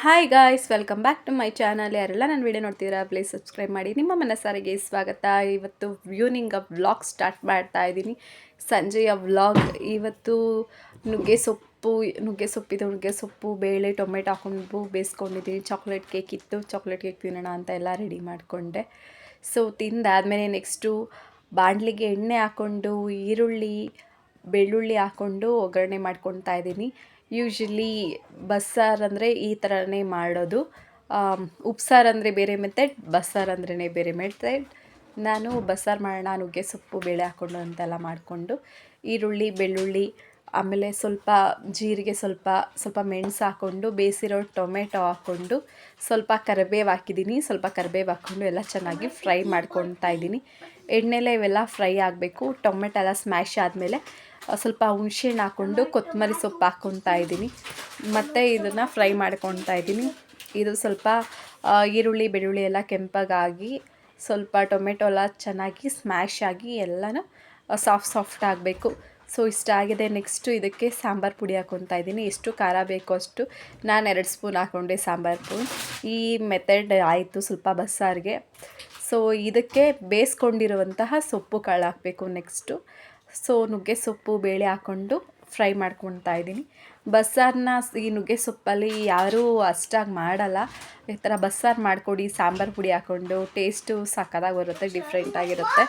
Hi guys, welcome back to my channel. ಯಾರೆಲ್ಲ ನನ್ನ video ನೋಡ್ತೀರಾ ಪ್ಲೀಸ್ ಸಬ್ಸ್ಕ್ರೈಬ್ ಮಾಡಿ. ನಿಮ್ಮ ಮನಸ್ಸಾರಿಗೆ ಸ್ವಾಗತ. ಇವತ್ತು ವ್ಯೂನಿಂಗ್ ವ್ಲಾಗ್ ಸ್ಟಾರ್ಟ್ ಮಾಡ್ತಾ ಇದ್ದೀನಿ. ಸಂಜೆಯ ವ್ಲಾಗ್. ಇವತ್ತು ನುಗ್ಗೆ ಸೊಪ್ಪು ಬೇಳೆ ಟೊಮೆಟೊ ಹಾಕೊಂಡು ಬೇಯಿಸ್ಕೊಂಡಿದ್ದೀನಿ. ಚಾಕ್ಲೇಟ್ ಕೇಕ್ ಇತ್ತು, ಚಾಕ್ಲೇಟ್ ಕೇಕ್ ತಿನ್ನೋಣ ಅಂತ ಎಲ್ಲ ರೆಡಿ ಮಾಡಿಕೊಂಡೆ. ಸೊ ತಿಂದಾದಮೇಲೆ ನೆಕ್ಸ್ಟು ಬಾಣಲಿಗೆ ಎಣ್ಣೆ ಹಾಕ್ಕೊಂಡು ಈರುಳ್ಳಿ ಬೆಳ್ಳುಳ್ಳಿ ಹಾಕ್ಕೊಂಡು ಒಗ್ಗರಣೆ ಮಾಡ್ಕೊತಾ ಇದ್ದೀನಿ. ಯೂಶ್ವಲಿ ಬಸ್ಸಾರು ಅಂದರೆ ಈ ಥರನೇ ಮಾಡೋದು. ಉಪ್ಸಾರು ಅಂದರೆ ಬೇರೆ ಮೆಥಡ್, ಬಸ್ಸಾರು ಅಂದ್ರೇ ಬೇರೆ ಮೆಥಡ್. ನಾನು ಬಸ್ಸಾರು ಮಾಡೋಣ ನುಗ್ಗೆ ಸೊಪ್ಪು ಬೇಳೆ ಹಾಕ್ಕೊಂಡು ಅಂತೆಲ್ಲ ಮಾಡಿಕೊಂಡು ಈರುಳ್ಳಿ ಬೆಳ್ಳುಳ್ಳಿ ಆಮೇಲೆ ಸ್ವಲ್ಪ ಜೀರಿಗೆ ಸ್ವಲ್ಪ ಮೆಣಸು ಹಾಕ್ಕೊಂಡು ಬೇಯಿಸಿರೋ ಟೊಮೆಟೊ ಹಾಕ್ಕೊಂಡು ಸ್ವಲ್ಪ ಕರಿಬೇವು ಹಾಕಿದ್ದೀನಿ. ಸ್ವಲ್ಪ ಕರಿಬೇವು ಹಾಕ್ಕೊಂಡು ಎಲ್ಲ ಚೆನ್ನಾಗಿ ಫ್ರೈ ಮಾಡ್ಕೊತಾ ಇದ್ದೀನಿ. ಎಣ್ಣೆಲೆ ಇವೆಲ್ಲ ಫ್ರೈ ಆಗಬೇಕು. ಟೊಮೆಟೊ ಎಲ್ಲ ಸ್ಮ್ಯಾಶ್ ಆದಮೇಲೆ ಸ್ವಲ್ಪ ಹುಣಸೆಹಣ್ಣು ಹಾಕ್ಕೊಂಡು ಕೊತ್ತಂಬರಿ ಸೊಪ್ಪು ಹಾಕ್ಕೊತಾ ಇದ್ದೀನಿ. ಮತ್ತು ಇದನ್ನು ಫ್ರೈ ಮಾಡ್ಕೊತಾ ಇದ್ದೀನಿ. ಇದು ಸ್ವಲ್ಪ ಈರುಳ್ಳಿ ಬೆಳ್ಳುಳ್ಳಿ ಎಲ್ಲ ಕೆಂಪಗಾಗಿ ಸ್ವಲ್ಪ ಟೊಮೆಟೊ ಎಲ್ಲ ಚೆನ್ನಾಗಿ ಸ್ಮ್ಯಾಶ್ ಆಗಿ ಎಲ್ಲನೂ ಸಾಫ್ಟ್ ಆಗಬೇಕು. ಸೊ ಇಷ್ಟ ಆಗಿದೆ. ನೆಕ್ಸ್ಟು ಇದಕ್ಕೆ ಸಾಂಬಾರು ಪುಡಿ ಹಾಕ್ಕೊತಾ ಇದ್ದೀನಿ. ಎಷ್ಟು ಖಾರ ಬೇಕೋ ಅಷ್ಟು. ನಾನು 2 ಸ್ಪೂನ್ ಹಾಕ್ಕೊಂಡೆ ಸಾಂಬಾರು ಪುಡಿ. ಈ ಮೆಥಡ್ ಆಯಿತು ಸ್ವಲ್ಪ ಬಸ್ಸಾರಿಗೆ. ಸೊ ಇದಕ್ಕೆ ಬೇಯಿಸ್ಕೊಂಡಿರುವಂತಹ ಸೊಪ್ಪು ಕಾಳು ಹಾಕಬೇಕು ನೆಕ್ಸ್ಟು. ಸೊ ನುಗ್ಗೆ ಸೊಪ್ಪು ಬೇಳೆ ಹಾಕ್ಕೊಂಡು ಫ್ರೈ ಮಾಡ್ಕೊತಾ ಇದ್ದೀನಿ. ಬಸ್ಸಾರನ್ನ ಈ ನುಗ್ಗೆ ಸೊಪ್ಪಲ್ಲಿ ಯಾರೂ ಅಷ್ಟಾಗಿ ಮಾಡಲ್ಲ. ಈ ಥರ ಬಸ್ಸಾರು ಮಾಡಿಕೊಡಿ ಸಾಂಬಾರು ಪುಡಿ ಹಾಕ್ಕೊಂಡು, ಟೇಸ್ಟು ಸಕ್ಕತ್ತಾಗಿ ಬರುತ್ತೆ, ಡಿಫ್ರೆಂಟಾಗಿರುತ್ತೆ.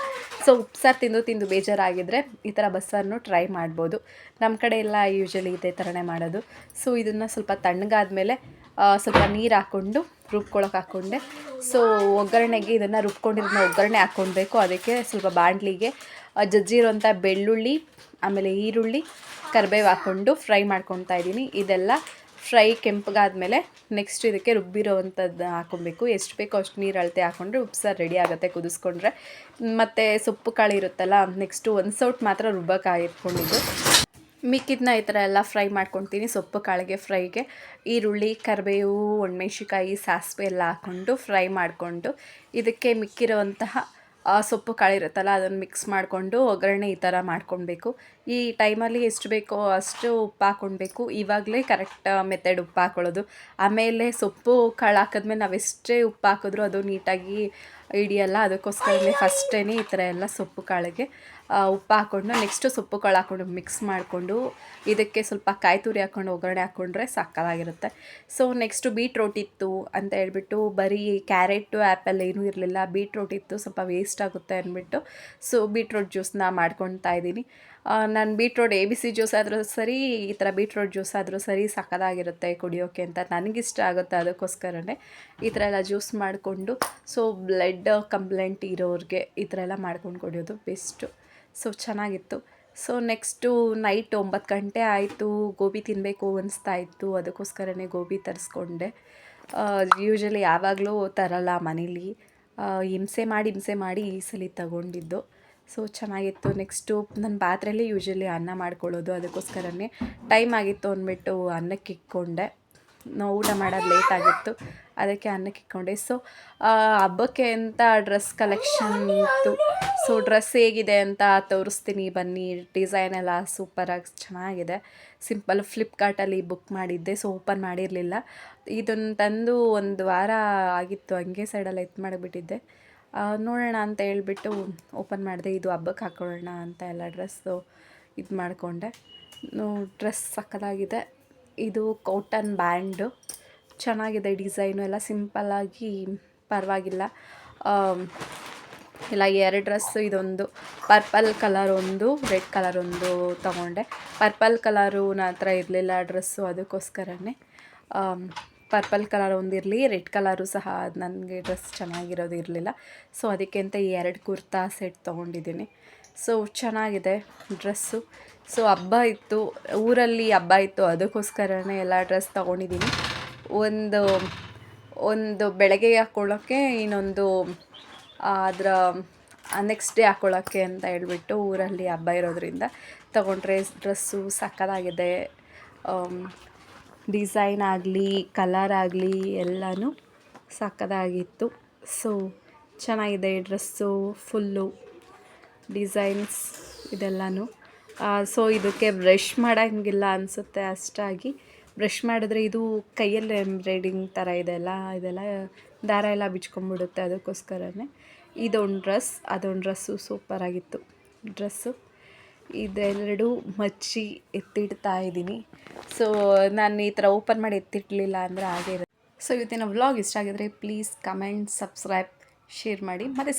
ಸೊ ಉಪ್ಸಾರು ತಿಂದು ಬೇಜಾರಾಗಿದ್ದರೆ ಈ ಥರ ಬಸ್ಸಾರನ್ನು ಟ್ರೈ ಮಾಡ್ಬೋದು. ನಮ್ಮ ಕಡೆ ಎಲ್ಲ ಯೂಶ್ವಲಿ ಇದೇ ಥರನೇ ಮಾಡೋದು. ಸೊ ಇದನ್ನು ಸ್ವಲ್ಪ ತಣ್ಣಗಾದ್ಮೇಲೆ ಸ್ವಲ್ಪ ನೀರು ಹಾಕ್ಕೊಂಡು ರುಬ್ಕೊಳಕ್ಕೆ ಹಾಕ್ಕೊಂಡೆ. ಸೊ ಒಗ್ಗರಣೆಗೆ ಇದನ್ನು ರುಬ್ಕೊಂಡಿರೋದನ್ನ ಒಗ್ಗರಣೆ ಹಾಕ್ಕೊಳ್ಬೇಕು. ಅದಕ್ಕೆ ಸ್ವಲ್ಪ ಬಾಣಲಿಗೆ ಜಜ್ಜಿರೋಂಥ ಬೆಳ್ಳುಳ್ಳಿ ಆಮೇಲೆ ಈರುಳ್ಳಿ ಕರಿಬೇವು ಹಾಕ್ಕೊಂಡು ಫ್ರೈ ಮಾಡ್ಕೊತಾ ಇದ್ದೀನಿ. ಇದೆಲ್ಲ ಫ್ರೈ ಕೆಂಪಗಾದ್ಮೇಲೆ ನೆಕ್ಸ್ಟ್ ಇದಕ್ಕೆ ರುಬ್ಬಿರೋವಂಥದ್ದು ಹಾಕ್ಕೊಬೇಕು. ಎಷ್ಟು ಬೇಕೋ ಅಷ್ಟು ನೀರು ಅಳತೆ ಹಾಕ್ಕೊಂಡ್ರೆ ಉಪ್ಸಾರು ರೆಡಿ ಆಗುತ್ತೆ ಕುದಿಸ್ಕೊಂಡ್ರೆ. ಮತ್ತು ಸೊಪ್ಪು ಕಾಳು ಇರುತ್ತಲ್ಲ, ನೆಕ್ಸ್ಟು ಒಂದು ಸೌಟ್ ಮಾತ್ರ ರುಬ್ಬಕ್ಕಾಗಿಟ್ಕೊಂಡಿದ್ದು. ಮಿಕ್ಕಿದ್ನ ಈ ಥರ ಎಲ್ಲ ಫ್ರೈ ಮಾಡ್ಕೊತೀನಿ. ಸೊಪ್ಪು ಕಾಳಿಗೆ ಫ್ರೈಗೆ ಈರುಳ್ಳಿ ಕರಿಬೇವು ಒಣಮೆಣ್ಸಿಕಾಯಿ ಸಾಸಿವೆ ಎಲ್ಲ ಹಾಕ್ಕೊಂಡು ಫ್ರೈ ಮಾಡಿಕೊಂಡು ಇದಕ್ಕೆ ಮಿಕ್ಕಿರುವಂತಹ ಸೊಪ್ಪು ಕಾಳಿರುತ್ತಲ್ಲ ಅದನ್ನು ಮಿಕ್ಸ್ ಮಾಡಿಕೊಂಡು ಒಗ್ಗರಣೆ ಈ ಥರ ಮಾಡ್ಕೊಳ್ಬೇಕು. ಈ ಟೈಮಲ್ಲಿ ಎಷ್ಟು ಬೇಕೋ ಅಷ್ಟು ಉಪ್ಪು ಹಾಕ್ಕೊಳ್ಬೇಕು. ಇವಾಗಲೇ ಕರೆಕ್ಟ್ ಮೆಥಡ್ ಉಪ್ಪು ಹಾಕ್ಕೊಳ್ಳೋದು. ಆಮೇಲೆ ಸೊಪ್ಪು ಕಾಳು ಹಾಕಿದ್ಮೇಲೆ ನಾವೆಷ್ಟೇ ಉಪ್ಪು ಹಾಕಿದ್ರೂ ಅದು ನೀಟಾಗಿ ಹಿಡಿಯಲ್ಲ. ಅದಕ್ಕೋಸ್ಕರನೇ ಫಸ್ಟೇ ಈ ಥರ ಎಲ್ಲ ಸೊಪ್ಪು ಕಾಳಿಗೆ ಉಪ್ಪು ಹಾಕ್ಕೊಂಡು ನೆಕ್ಸ್ಟು ಸೊಪ್ಪು ಕಾಳು ಹಾಕ್ಕೊಂಡು ಮಿಕ್ಸ್ ಮಾಡಿಕೊಂಡು ಇದಕ್ಕೆ ಸ್ವಲ್ಪ ಕಾಯಿ ತುರಿ ಹಾಕ್ಕೊಂಡು ಒಗ್ಗರಣೆ ಹಾಕ್ಕೊಂಡ್ರೆ ಸಕ್ಕತ್ತಾಗಿರುತ್ತೆ. ಸೊ ನೆಕ್ಸ್ಟು ಬೀಟ್ರೋಟ್ ಇತ್ತು ಅಂತ ಹೇಳ್ಬಿಟ್ಟು ಬರೀ ಕ್ಯಾರೆಟು ಆ್ಯಪಲ್ ಏನೂ ಇರಲಿಲ್ಲ. ಬೀಟ್ರೋಟ್ ಇತ್ತು, ಸ್ವಲ್ಪ ವೇಸ್ಟ್ ಆಗುತ್ತೆ ಅಂದ್ಬಿಟ್ಟು ಸೊ ಬೀಟ್ರೋಟ್ ಜ್ಯೂಸನ್ನ ಮಾಡ್ಕೊತಾ ಇದ್ದೀನಿ. ನಾನು ಬೀಟ್ರೋಟ್ ABC ಜ್ಯೂಸ್ ಆದರೂ ಸರಿ, ಈ ಥರ ಬೀಟ್ರೋಟ್ ಜ್ಯೂಸ್ ಆದರೂ ಸರಿ ಸಕ್ಕತ್ತಾಗಿರುತ್ತೆ ಕುಡಿಯೋಕ್ಕೆ ಅಂತ ನನಗಿಷ್ಟ ಆಗುತ್ತೆ. ಅದಕ್ಕೋಸ್ಕರನೇ ಈ ಥರ ಎಲ್ಲ ಜ್ಯೂಸ್ ಮಾಡಿಕೊಂಡು ಸೊ ಬ್ಲಡ್ ಕಂಪ್ಲೇಂಟ್ ಇರೋರಿಗೆ ಈ ಥರ ಎಲ್ಲ ಮಾಡ್ಕೊಂಡು ಕುಡಿಯೋದು ಬೆಸ್ಟು. ಸೊ ಚೆನ್ನಾಗಿತ್ತು. ಸೊ ನೆಕ್ಸ್ಟು ನೈಟ್ 9 ಗಂಟೆ ಆಯಿತು. ಗೋಬಿ ತಿನ್ನಬೇಕು ಅನಿಸ್ತಾ ಇತ್ತು. ಅದಕ್ಕೋಸ್ಕರನೇ ಗೋಬಿ ತರಿಸ್ಕೊಂಡೆ. ಯೂಶ್ವಲಿ ಯಾವಾಗಲೂ ತರಲ್ಲ ಮನೇಲಿ. ಹಿಂಸೆ ಮಾಡಿ ಈ ಸಲ ತಗೊಂಡಿದ್ದು. ಸೊ ಚೆನ್ನಾಗಿತ್ತು. ನೆಕ್ಸ್ಟು ನನ್ನ ಪಾತ್ರೆಯಲ್ಲಿ ಯೂಶ್ವಲಿ ಅನ್ನ ಮಾಡ್ಕೊಳ್ಳೋದು. ಅದಕ್ಕೋಸ್ಕರನೇ ಟೈಮ್ ಆಗಿತ್ತು ಅಂದ್ಬಿಟ್ಟು ಅನ್ನಕ್ಕೆ ಇಕ್ಕೊಂಡೆ. ನಾವು ಊಟ ಮಾಡೋದು ಲೇಟ್ ಆಗಿತ್ತು, ಅದಕ್ಕೆ ಅನ್ನಕ್ಕೆ ಇಕ್ಕೊಂಡೆ. ಸೊ ಹಬ್ಬಕ್ಕೆ ಅಂತ ಡ್ರೆಸ್ ಕಲೆಕ್ಷನ್ ಇತ್ತು. ಸೊ ಡ್ರೆಸ್ ಹೇಗಿದೆ ಅಂತ ತೋರಿಸ್ತೀನಿ ಬನ್ನಿ. ಡಿಸೈನ್ ಎಲ್ಲ ಸೂಪರಾಗಿ ಚೆನ್ನಾಗಿದೆ. ಸಿಂಪಲ್ ಫ್ಲಿಪ್ಕಾರ್ಟಲ್ಲಿ ಬುಕ್ ಮಾಡಿದ್ದೆ. ಸೊ ಓಪನ್ ಮಾಡಿರಲಿಲ್ಲ. ಇದನ್ನು ತಂದು 1 ವಾರ ಆಗಿತ್ತು, ಹಂಗೆ ಸೈಡಲ್ಲಿ ಮಾಡಿಬಿಟ್ಟಿದ್ದೆ. ನೋಡೋಣ ಅಂತ ಹೇಳ್ಬಿಟ್ಟು ಓಪನ್ ಮಾಡಿದೆ. ಇದು ಹಬ್ಬಕ್ಕೆ ಹಾಕ್ಕೊಳ್ಳೋಣ ಅಂತ ಎಲ್ಲ ಡ್ರೆಸ್ಸು ಇದು ಮಾಡಿಕೊಂಡೆ. ಡ್ರೆಸ್ ಸಕ್ಕತ್ತಾಗಿದೆ. ಇದು ಕಾಟನ್ ಬ್ಯಾಂಡು ಚೆನ್ನಾಗಿದೆ. ಡಿಸೈನು ಎಲ್ಲ ಸಿಂಪಲ್ಲಾಗಿ ಪರವಾಗಿಲ್ಲ. ಇಲ್ಲ 2 ಡ್ರೆಸ್ಸು, ಇದೊಂದು ಪರ್ಪಲ್ ಕಲರ್ ಒಂದು, ರೆಡ್ ಕಲರ್ ಒಂದು ತೊಗೊಂಡೆ. ಪರ್ಪಲ್ ಕಲರು ನನ್ನ ಹತ್ರ ಇರಲಿಲ್ಲ ಡ್ರೆಸ್ಸು, ಅದಕ್ಕೋಸ್ಕರನೇ ಪರ್ಪಲ್ ಕಲರ್ ಒಂದಿರಲಿ, ರೆಡ್ ಕಲರು ಸಹ ನನಗೆ ಡ್ರೆಸ್ ಚೆನ್ನಾಗಿರೋದು ಇರಲಿಲ್ಲ. ಸೊ ಅದಕ್ಕೆ ಅಂತ ಈ 2 ಕುರ್ತಾ ಸೆಟ್ ತೊಗೊಂಡಿದ್ದೀನಿ. ಸೊ ಚೆನ್ನಾಗಿದೆ ಡ್ರೆಸ್ಸು. ಸೊ ಹಬ್ಬ ಇತ್ತು, ಊರಲ್ಲಿ ಹಬ್ಬ ಇತ್ತು, ಅದಕ್ಕೋಸ್ಕರನೇ ಎಲ್ಲ ಡ್ರೆಸ್ ತೊಗೊಂಡಿದ್ದೀನಿ. ಒಂದು ಬೆಳಗ್ಗೆ ಹಾಕ್ಕೊಳ್ಳೋಕ್ಕೆ, ಇನ್ನೊಂದು ಅದರ ನೆಕ್ಸ್ಟ್ ಡೇ ಹಾಕ್ಕೊಳ್ಳೋಕ್ಕೆ ಅಂತ ಹೇಳ್ಬಿಟ್ಟು ಊರಲ್ಲಿ ಹಬ್ಬ ಇರೋದ್ರಿಂದ ತೊಗೊಂಡ್ರೆ. ಡ್ರೆಸ್ಸು ಸಕ್ಕತ್ತಾಗಿದೆ. ಡಿಸೈನ್ ಆಗಲಿ ಕಲರ್ ಆಗಲಿ ಎಲ್ಲನೂ ಸಕ್ಕತ್ತಾಗಿತ್ತು. ಸೊ ಚೆನ್ನಾಗಿದೆ ಡ್ರೆಸ್ಸು. ಫುಲ್ಲು ಡಿಸೈನ್ಸ್ ಇದೆಲ್ಲನೂ. ಸೊ ಇದಕ್ಕೆ ಬ್ರಷ್ ಮಾಡೋಂಗಿಲ್ಲ ಅನಿಸುತ್ತೆ ಅಷ್ಟಾಗಿ. ಬ್ರಷ್ ಮಾಡಿದ್ರೆ ಇದು ಕೈಯಲ್ಲಿ ಎಂಬ್ರಾಯ್ಡಿಂಗ್ ಥರ ಇದೆಲ್ಲ ದಾರ ಎಲ್ಲ ಬಿಚ್ಕೊಂಡ್ಬಿಡುತ್ತೆ, ಅದಕ್ಕೋಸ್ಕರನೇ ಇದೊಂದು ಅದೊಂದು ಡ್ರೆಸ್ಸು ಸೂಪರಾಗಿತ್ತು ಡ್ರೆಸ್ಸು. ಇದೆರಡು ಮಚ್ಚಿ ಎತ್ತಿಡ್ತಾ ಇದ್ದೀನಿ. ಸೊ ನಾನು ಈ ಥರ ಓಪನ್ ಮಾಡಿ ಎತ್ತಿಡಲಿಲ್ಲ ಅಂದರೆ ಹಾಗೆ ಇರುತ್ತೆ. ಸೊ ಇವತ್ತಿನ ವ್ಲಾಗ್ ಇಷ್ಟ ಆಗಿದ್ರೆ ಪ್ಲೀಸ್ ಕಮೆಂಟ್, ಸಬ್ಸ್ಕ್ರೈಬ್, ಶೇರ್ ಮಾಡಿ. ಮತ್ತೆ